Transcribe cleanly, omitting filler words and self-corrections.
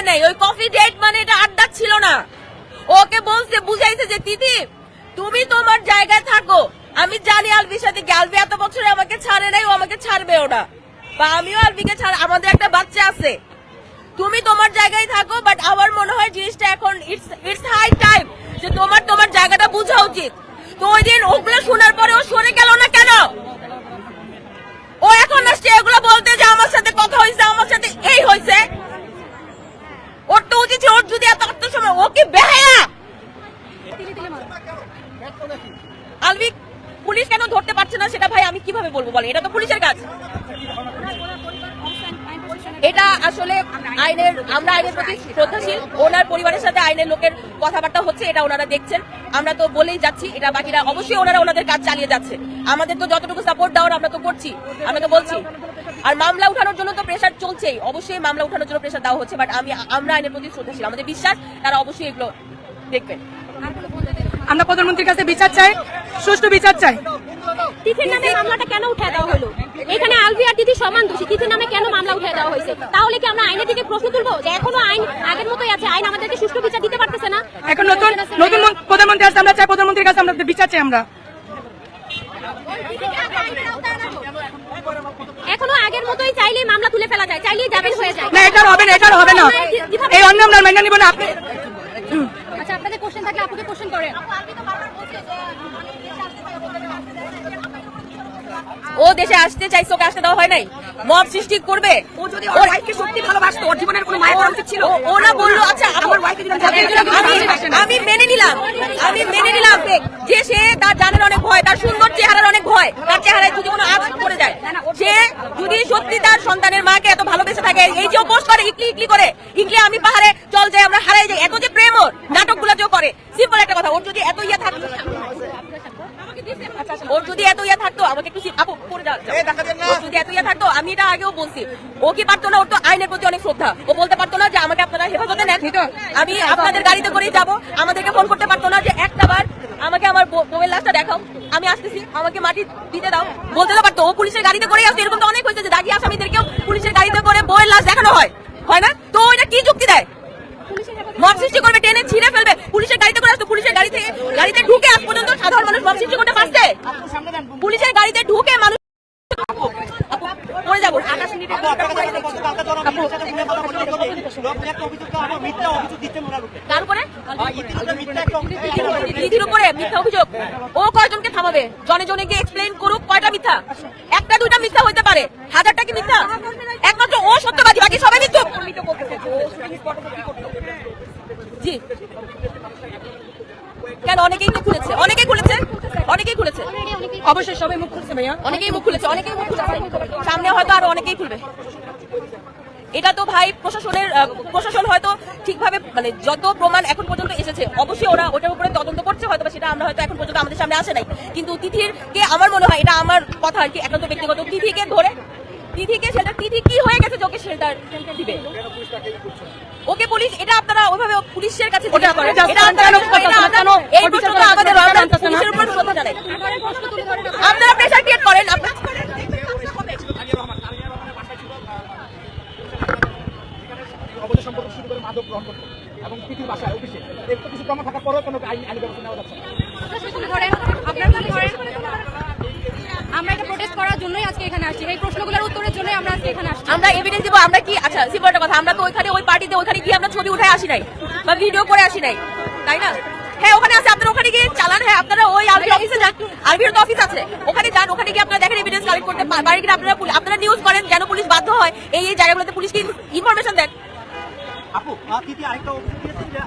নাই। ওই coffee date মানে এটা আড্ডা ছিল না। ওকে বলছে, বুঝাইছে যে তিথি তুমি তোমার জায়গায় থাকো। আমি জানি আলবির সাথে কি, আলবি এত বছরে আমাকে ছাড়ে নাই, ও আমাকে ছাড়বেও না, বা আমিও আলবিকে ছাড়, আমাদের একটা বাচ্চা আছে। তুমি তোমার জায়গায় থাকো, বাট আমার মনে হয় জিনিসটা এখন ইটস হাই টাইম যে তোমার জায়গাটা বোঝা উচিত। তো ওই দিন ওগুলো শোনার পরে ও সরে গেল না কেন? ও এখন আসছে এগুলো বলতে যে আমার সাথে কথা হয়েছে, আমার সাথে এই হয়েছে। ওর তো উচিত, ওর যদি এত আত্মসময়, ও কি বেহায়া? আলবি পুলিশ কেন ধরতে পারছে না সেটা ভাই আমি কিভাবে বলবো বলে? এটা তো পুলিশের কাজ। এটা আসলে আইনের, আমরা আইনের প্রতি শ্রদ্ধাশীল। ওনার পরিবারের সাথে আইনের লোকের কথাবার্তা হচ্ছে, এটা ওনারা দেখছেন। আমরা তো বলেই যাচ্ছি, এটা বাকিরা অবশ্যই ওনারা ওনাদের কাজ চালিয়ে যাচ্ছে। আমাদের তো যতটুকু সাপোর্ট দেওয়ার আমরা তো করছি, আমরা তো বলছি। আর মামলা উঠানোর জন্য তো প্রেশার চলছেই, অবশ্যই মামলা উঠানোর জন্য প্রেশার দেওয়া হচ্ছে। বাট আমরা আইনের প্রতি শ্রদ্ধাশীল, আমাদের বিশ্বাস তারা অবশ্যই এগুলো দেখবেন। আমরা প্রধানমন্ত্রীর কাছে বিচার চাই, সুষ্ঠু বিচার চাই। তিথির নামে মামলাটা কেন উঠে দেওয়া হলো? এখানে আলভি আর তিথি সমান দোষী, তিথির নামে কেন মামলা উঠে দেওয়া হয়েছে? তাহলে কি আমরা আইনের দিকে প্রশ্ন তুলবো যে এখনো আইন আগের মতোই আছে, আইন আমাদেরকে সুষ্ঠু বিচার দিতে পারতেছে না? এখন নতুন প্রধানমন্ত্রী আসছে, আমরা চাই প্রধানমন্ত্রীর কাছে আমরা বিচার চাই। আমরা এখনো আগের মতোই চাইলেই মামলা তুলে ফেলা যায়, চাইলেই জামিন হয়ে যায়। না, এটা হবে না, এটা হবে না। এই অন্য আমরা মেনে নিব না। আপনি আচ্ছা, আপনাদের কোশ্চেন থাকলে আপুকে কোশ্চেন করেন। ও দেশে আসতে চাইছে, ওকে আসতে দেওয়া হয় নাই। মব সৃষ্টি করবে। ও যদি ওর ওয়াইফকে সত্যি ভালোবাসতো, ওর জীবনের কোনো মায়া করা উচিত ছিল। ওরা বললো আচ্ছা আমার ওয়াইফকে যদি আমি মেনে নিলাম যে সে তার জানের অনেক ভয়, তার সুন্দর চেহারার অনেক ভয়, তার চেহারায় যদি কোনো আঘাত পড়ে যায়, সে যদি সত্যি তার সন্তানের মাকে এত ভালোবেসে থাকে, এই যে পোস্ট করে ইকলি করে, ইকলি আমি পাহাড়ে চল যাই, আমরা হারাই যাই, এত যে প্রেম ওর, নাটকগুলো যে করে। সিম্পল একটা কথা, ওর যদি এত ইয়ে থাকতো, আমাকে একটু আপু পড়ে যাওয়া, ওর যদি এত ইয়ে থাকতো, আমি এটা আগেও বলছি, ও কি পারতো না? ওর তো আইনের প্রতি অনেক শ্রদ্ধা, ও বলতে পারতো না যে আমাকে আপনারা হেফাজতে নেন, আমি আপনাদের গাড়িতে করেই যাবো? আমাদেরকে ফোন করতে পারতো না যে একটা বার আমাকে আমার বউয়ের লাশটা দেখাও, আমি আসতেছি, আমাকে মাটি দিতে দাও? বলতে তো পারতো। ও পুলিশের গাড়িতে করেই আসতো। এরকম তো অনেক হয়েছে যে দাগি আসামিদেরকেও পুলিশের গাড়িতে করে বউয়ের লাশ দেখানো হয়, হয় না? তো এটা কি যুক্তি দেয়? মব সৃষ্টি করবে, টেনে ছিঁড়ে ফেলবে, পুলিশের গাড়িতে করে আসতো। পুলিশের গাড়িতে ঢুকে আজ পর্যন্ত সাধারণ মানুষ মব সৃষ্টি করতে পারছে? পুলিশের গাড়িতে ঢুকে মানুষ পড়ে যাবো। তিথির উপরে মিথ্যা অভিযোগ, ও কয়জনকে থামাবে? জনে জনে গিয়ে এক্সপ্লেইন করুক কয়টা মিথ্যা। একটা দুইটা মিথ্যা হইতে পারে, হাজারটা কি মিথ্যা? একমাত্র ও সত্যবাদী, বাকি সবাই মিথ্যা। জি কেন? অনেকেই তো খুলেছে, অনেকেই খুলেছে। অবশ্যই সবাই মুখ খুলছে ভাইয়া, অনেকেই মুখ খুলেছে, সামনে হয়তো আরো অনেকেই খুলবে। এটা তো ভাই প্রশাসন হয়তো ঠিকভাবে, মানে যত প্রমাণ এখন পর্যন্ত এসেছে, অবশ্যই ওরা ওটার উপরে তদন্ত করছে, হয়তো সেটা আমরা হয়তো এখন পর্যন্ত আমাদের সামনে আসে নাই। কিন্তু তিথির কে আমার মনে হয়, এটা আমার কথা আর কি, এখন তো ব্যক্তিগত, তিথিকে ধরে, তিথিকে শেল্টার, তিথি কি হয়ে গেছে ওকে শেল্টার দিবে? ওকে পুলিশ, এটা আপনারা ওইভাবে পুলিশের কাছে জিজ্ঞাসা করেন। এই প্রশ্নটা আমাদের পুলিশের উপর শ্রদ্ধা জানাই। আপনারা প্রেশার ক্রিয়েট করেন। এবং তিথির বাসায় অফিসে একটু কিছু প্রমাণ থাকার পরেও কোনো আইনি ব্যবস্থা নেওয়া যাচ্ছে না। আমরা এটা প্রোটেস্ট করার জন্যই আজকে এখানে আসছি, এই প্রশ্নগুলোর উত্তরের জন্য আমরা আজকে এখানে আসছি। আমরা এভিডেন্স দিব। আমরা কি, আচ্ছা সিম্পল একটা কথা, আমরা তো ওইখানে ওই পার্টিতে ওইখানে গিয়ে আমরা ছবি উঠে আসি নাই বা ভিডিও করে আসি নাই, তাই না? হ্যাঁ, ওখানে আছে, আপনারা ওখানে গিয়ে চালান। হ্যাঁ, আপনারা ওই আলবির অফিসে যান, আলবির তো অফিস আছে, ওখানে যান, ওখানে গিয়ে আপনারা দেখেন এভিডেন্স কালেক্ট করতে পারেন কিনা। আপনারা নিউজ করেন যেন পুলিশ বাধ্য হয় এই জায়গাগুলোতে পুলিশকে ইনফরমেশন দেন। আপু তিথি আরেকটা অভিযোগ দিয়েছেন যে